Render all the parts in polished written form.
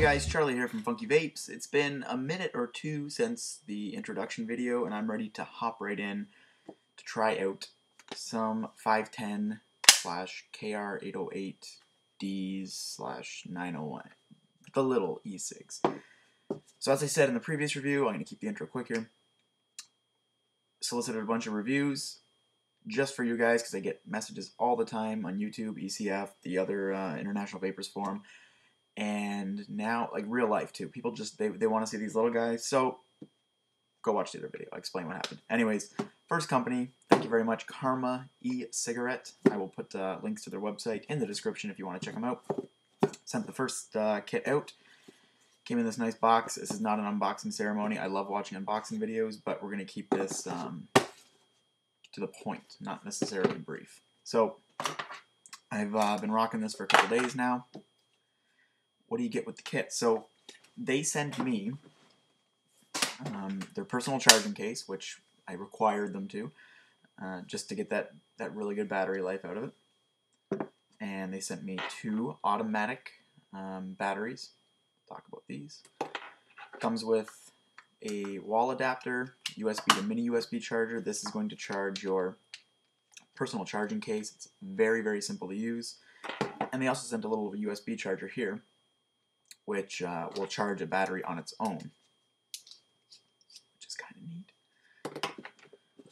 guys, Charlie here from FunkyVapes. It's been a minute or two since the introduction video, and I'm ready to hop right in to try out some 510/KR808Ds/901, the little e-cigs. So as I said in the previous review, I'm going to keep the intro quick here. Solicited a bunch of reviews just for you guys because I get messages all the time on YouTube, ECF, the other International Vapors Forum, and now like real life too. People just they want to see these little guys, so go watch the other video. I'll explain what happened. Anyways, first company, thank you very much, Karma e-cigarette. I will put links to their website in the description if you want to check them out. Sent the first kit out. Came in this nice box. This is not an unboxing ceremony. I love watching unboxing videos, but we're going to keep this to the point, not necessarily brief. So, I've been rocking this for a couple days now. What do you get with the kit? So, they sent me their personal charging case, which I required them to, just to get that really good battery life out of it. And they sent me 2 automatic batteries. Talk about these. Comes with a wall adapter, USB to mini USB charger. This is going to charge your personal charging case. It's very, very simple to use. And they also sent a little USB charger here, which will charge a battery on its own, which is kind of neat.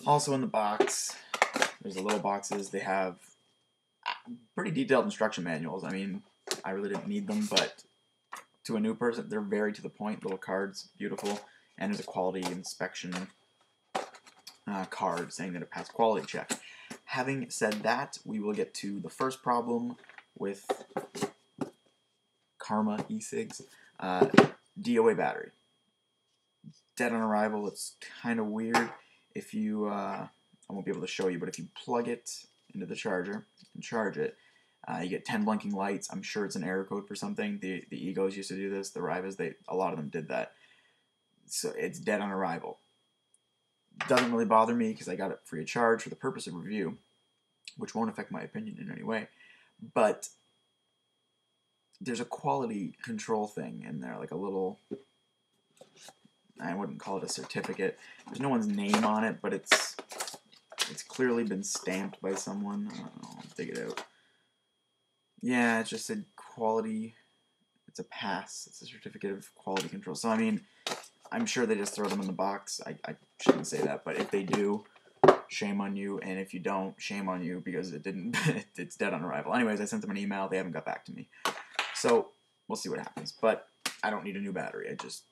Also in the box, there's the little boxes. They have pretty detailed instruction manuals. I mean, I really didn't need them, but to a new person, they're very to the point. Little cards, beautiful. And there's a quality inspection card saying that it passed quality check. Having said that, we will get to the first problem with Karma e-cigs. DOA battery. Dead on arrival. It's kind of weird. If you, I won't be able to show you, but if you plug it into the charger and charge it, you get 10 blinking lights. I'm sure it's an error code for something. The Egos used to do this. The Rivas, a lot of them did that. So it's dead on arrival. Doesn't really bother me because I got it free of charge for the purpose of review, which won't affect my opinion in any way. But there's a quality control thing in there, like a little, I wouldn't call it a certificate. There's no one's name on it, but it's clearly been stamped by someone. I don't know, I'll dig it out. Yeah, it just said quality. It's a pass. It's a certificate of quality control. So, I mean, I'm sure they just throw them in the box. I shouldn't say that, but if they do, shame on you. And if you don't, shame on you because it didn't. It's dead on arrival. Anyways, I sent them an email. They haven't got back to me. So, we'll see what happens. But I don't need a new battery. I just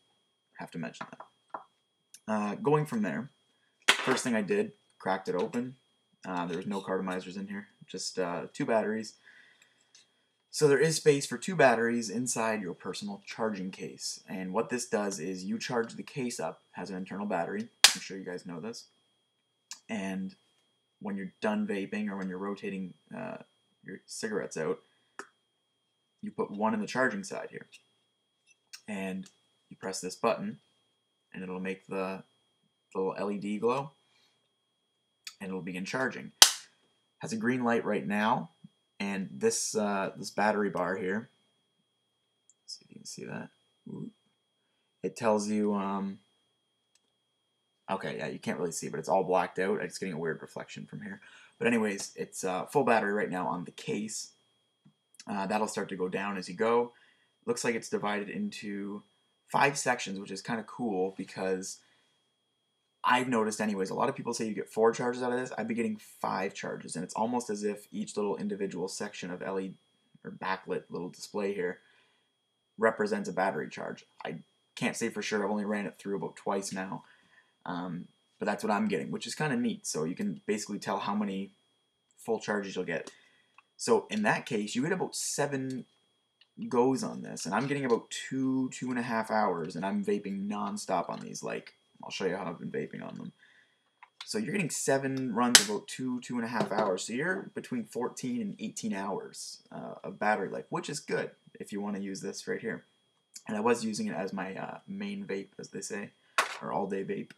have to mention that. Going from there, first thing I did, cracked it open. There was no Cartomizers in here. Just 2 batteries. So there is space for 2 batteries inside your personal charging case. And what this does is you charge the case up, has an internal battery. I'm sure you guys know this. And when you're done vaping or when you're rotating your cigarettes out, you put one in the charging side here. And you press this button and it'll make the little LED glow and it'll begin charging. Has a green light right now. And this this battery bar here, let's see if you can see that. Ooh. It tells you, okay, yeah, you can't really see, but it's all blacked out. I'm just getting a weird reflection from here. But anyways, it's full battery right now on the case. That'll start to go down as you go. Looks like it's divided into 5 sections, which is kind of cool because I've noticed anyways, a lot of people say you get 4 charges out of this. I've been getting 5 charges, and it's almost as if each little individual section of LED or backlit little display here represents a battery charge. I can't say for sure. I've only ran it through about twice now, but that's what I'm getting, which is kind of neat. So you can basically tell how many full charges you'll get. So in that case, you get about 7 goes on this, and I'm getting about 2.5 hours, and I'm vaping non-stop on these, like, I'll show you how I've been vaping on them. So you're getting 7 runs about 2.5 hours. So you're between 14 and 18 hours of battery life, which is good if you want to use this right here. And I was using it as my main vape, as they say, or all-day vape.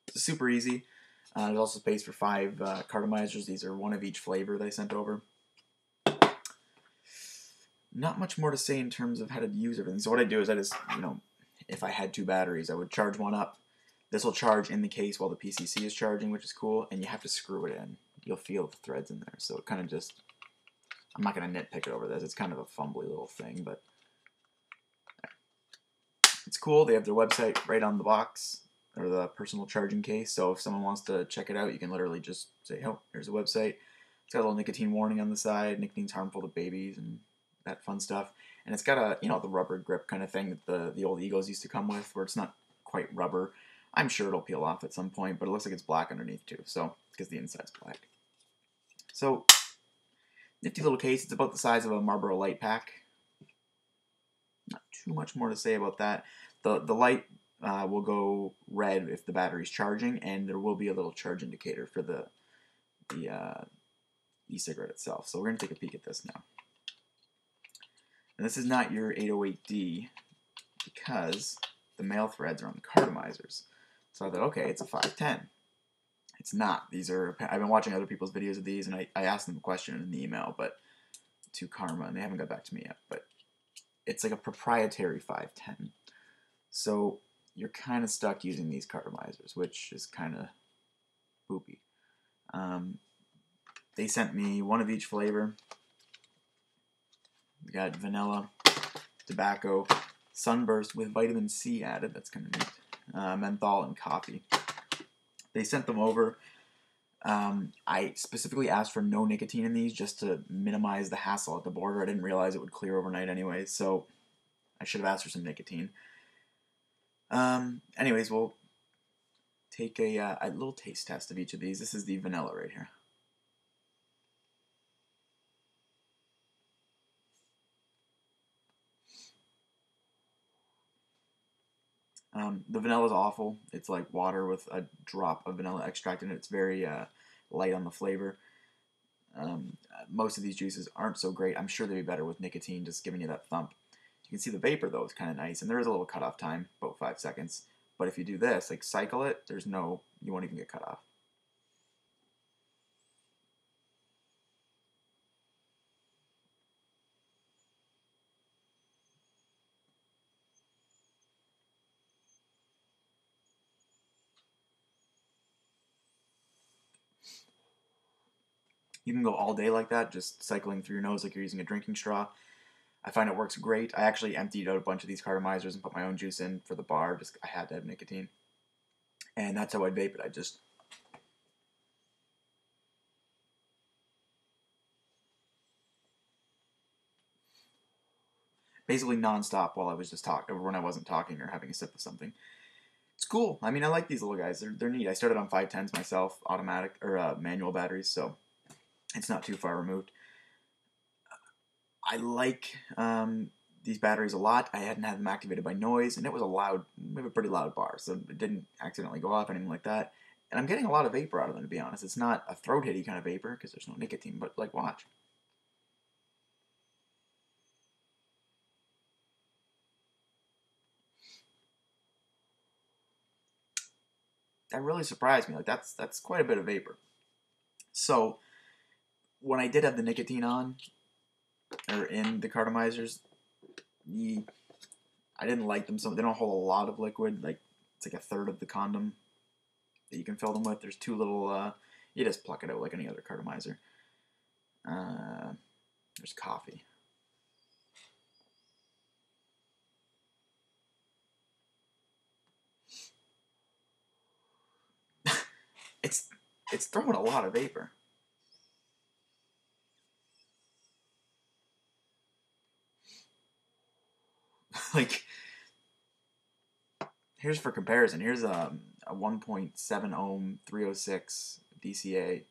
It's super easy. There's also space for 5 Cartomizers. These are one of each flavor they sent over. not much more to say in terms of how to use everything. So what I do is I just, if I had 2 batteries, I would charge one up. This will charge in the case while the PCC is charging, which is cool, and you have to screw it in. You'll feel the threads in there, so it kind of just, I'm not going to nitpick it over this. It's kind of a fumbly little thing, but it's cool. They have their website right on the box, or the personal charging case, so if someone wants to check it out, you can literally just say, oh, here's a website. It's got a little nicotine warning on the side. Nicotine's harmful to babies and that fun stuff. And it's got a, the rubber grip kind of thing that the old Egos used to come with, where it's not quite rubber. I'm sure it'll peel off at some point, but it looks like it's black underneath too, so because the inside's black. So, nifty little case. It's about the size of a Marlboro light pack. Not too much more to say about that. The light will go red if the battery's charging, and there will be a little charge indicator for the e-cigarette itself. So we're going to take a peek at this now. And this is not your 808D because the male threads are on the Cartomizers. So I thought, okay, it's a 510. It's not. These are, I've been watching other people's videos of these, and I asked them a question in the email, but to Karma, and they haven't got back to me yet. But it's like a proprietary 510. So you're kind of stuck using these Cartomizers, which is kind of poopy. They sent me one of each flavor. We got vanilla, tobacco, sunburst with vitamin C added. That's kind of neat. Menthol and coffee. They sent them over. I specifically asked for no nicotine in these just to minimize the hassle at the border. I didn't realize it would clear overnight anyway, so I should have asked for some nicotine. Anyways, we'll take a little taste test of each of these. This is the vanilla right here. The vanilla is awful. It's like water with a drop of vanilla extract in it. It's very light on the flavor. Most of these juices aren't so great. I'm sure they'd be better with nicotine, just giving you that thump. You can see the vapor, though, is kind of nice. And there is a little cutoff time, about 5 seconds. But if you do this, like cycle it, you won't even get cut off. You can go all day like that, just cycling through your nose like you're using a drinking straw. I find it works great. I actually emptied out a bunch of these Cartomizers and put my own juice in for the bar. I had to have nicotine. And that's how I'd vape it. I just... basically non-stop while I was just talking, when I wasn't talking or having a sip of something. It's cool. I mean, I like these little guys. They're neat. I started on 510s myself, automatic, or manual batteries, so it's not too far removed. I like these batteries a lot. I hadn't had them activated by noise, and it was we have a pretty loud bar, so it didn't accidentally go off, anything like that. And I'm getting a lot of vapor out of them, to be honest. It's not a throat-hitty kind of vapor, because there's no nicotine, but, like, watch. That really surprised me. Like, that's quite a bit of vapor. So, when I did have the nicotine on, or in the Cartomizers, I didn't like them. So they don't hold a lot of liquid. Like, it's like a third of the condom that you can fill them with. There's 2 little, you just pluck it out like any other Cartomizer. There's coffee. It's throwing a lot of vapor. Like, here's for comparison. Here's a 1.7 ohm 306 DCA.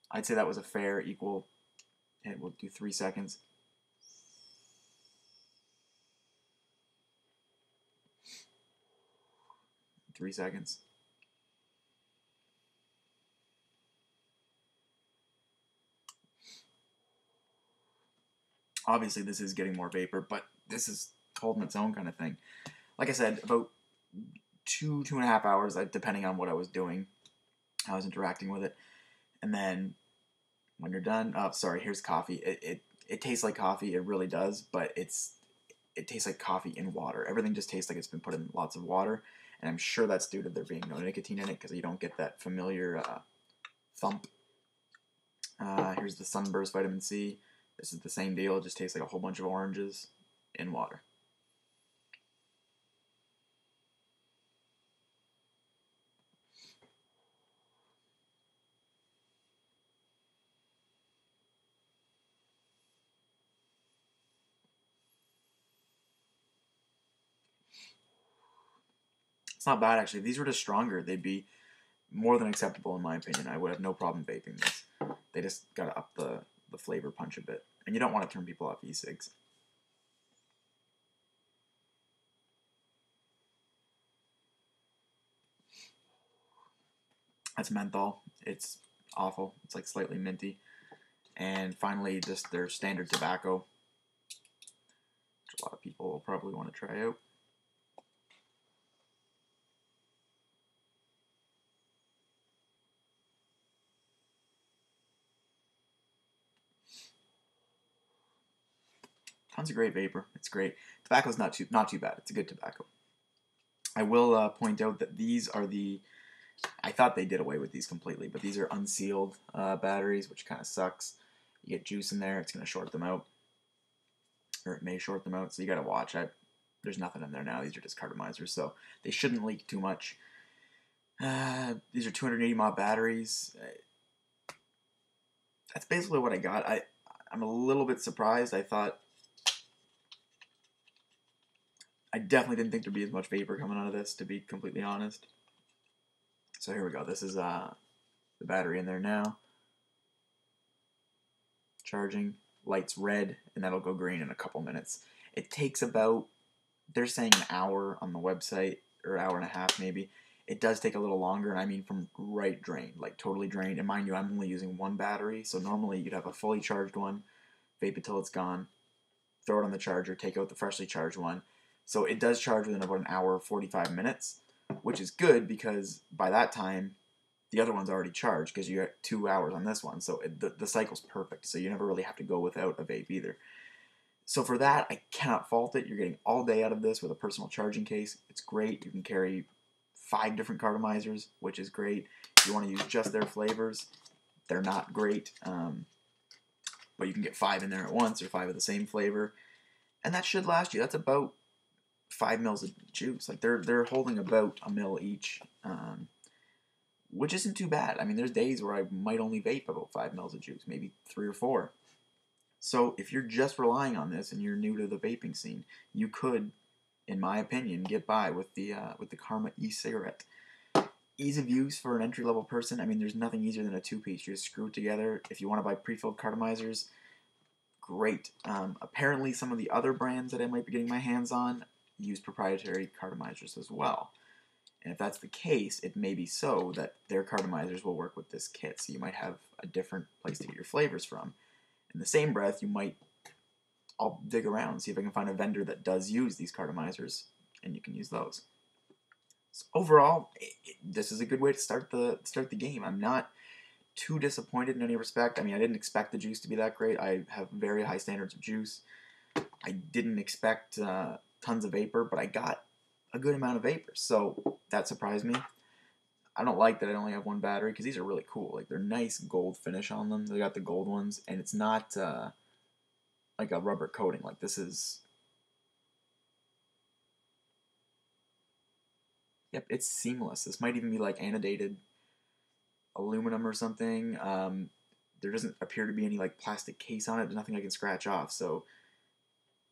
I'd say that was a fair, equal hit. We'll do 3 seconds. Three seconds. Obviously, this is getting more vapor, but this is holding its own kind of thing. Like I said, about 2.5 hours, depending on what I was doing. how I was interacting with it. And then when you're done, oh, sorry, here's coffee. It tastes like coffee, it really does, but it tastes like coffee in water. Everything just tastes like it's been put in lots of water, and I'm sure that's due to there being no nicotine in it, because you don't get that familiar thump. Here's the Sunburst Vitamin C. This is the same deal, it just tastes like a whole bunch of oranges in water. It's not bad, actually. If these were just stronger, they'd be more than acceptable in my opinion. I would have no problem vaping this. They just gotta up the flavor punch a bit. And you don't want to turn people off e-cigs. That's menthol. It's awful. It's like slightly minty. And finally, just their standard tobacco, which a lot of people will probably want to try out. Tons of great vapor. It's great. Tobacco's not too bad. It's a good tobacco. I will point out that these are I thought they did away with these completely, but these are unsealed batteries, which kind of sucks. You get juice in there, it's going to short them out. Or it may short them out, so you got to watch. There's nothing in there now. These are just Cartomizers, so they shouldn't leak too much. These are 280 mAh batteries. That's basically what I got. I'm a little bit surprised. I definitely didn't think there'd be as much vapor coming out of this, to be completely honest. So here we go. This is the battery in there now. Charging. Light's red, and that'll go green in a couple minutes. It takes about, they're saying an hour on the website, or hour and a half maybe. It does take a little longer, and I mean from right drained, like totally drained. And mind you, I'm only using one battery, so normally you'd have a fully charged one, vape it till it's gone, throw it on the charger, take out the freshly charged one. So it does charge within about an hour, 45 minutes, which is good because by that time, the other one's already charged because you got 2 hours on this one. So the cycle's perfect. So you never really have to go without a vape either. So for that, I cannot fault it. You're getting all day out of this with a personal charging case. It's great. You can carry 5 different Cartomizers, which is great. If you want to use just their flavors, they're not great. But you can get 5 in there at once, or 5 of the same flavor. And that should last you. That's about 5 mils of juice. Like they're holding about a mil each, which isn't too bad. I mean, there's days where I might only vape about 5 mils of juice, maybe 3 or 4. So if you're just relying on this and you're new to the vaping scene, you could, in my opinion, get by with the Karma e-cigarette. Ease of use for an entry-level person. I mean, there's nothing easier than a 2-piece. You just screw it together. If you want to buy pre-filled Cartomizers, great. Apparently, some of the other brands that I might be getting my hands on use proprietary Cartomizers as well. And if that's the case, it may be so that their Cartomizers will work with this kit. So you might have a different place to get your flavors from. In the same breath, I'll dig around and see if I can find a vendor that does use these Cartomizers, and you can use those. So overall, this is a good way to start the game. I'm not too disappointed in any respect. I mean, I didn't expect the juice to be that great. I have very high standards of juice. I didn't expect tons of vapor, but I got a good amount of vapor, so that surprised me. I don't like that I only have one battery, because these are really cool. Like, they're nice gold finish on them. They got the gold ones, and it's not like a rubber coating. Like, this is... Yep, it's seamless. This might even be like annodated aluminum or something. There doesn't appear to be any like plastic case on it. There's nothing I can scratch off, so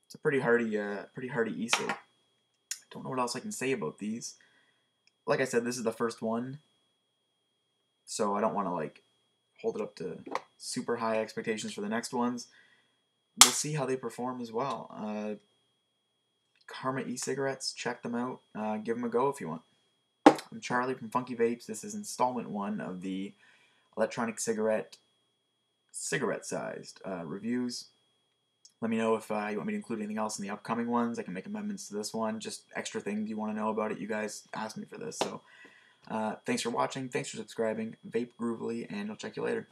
it's a pretty hardy e-cig. Don't know what else I can say about these. Like I said, this is the first one, so I don't want to like hold it up to super high expectations for the next ones. We'll see how they perform as well. Karma e-cigarettes, check them out. Give them a go if you want. I'm Charlie from FunkyVapes. This is installment 1 of the electronic cigarette-sized reviews. Let me know if you want me to include anything else in the upcoming ones. I can make amendments to this one. Just extra things you want to know about it. You guys asked me for this, so Thanks for watching. Thanks for subscribing. Vape groovily, and I'll check you later.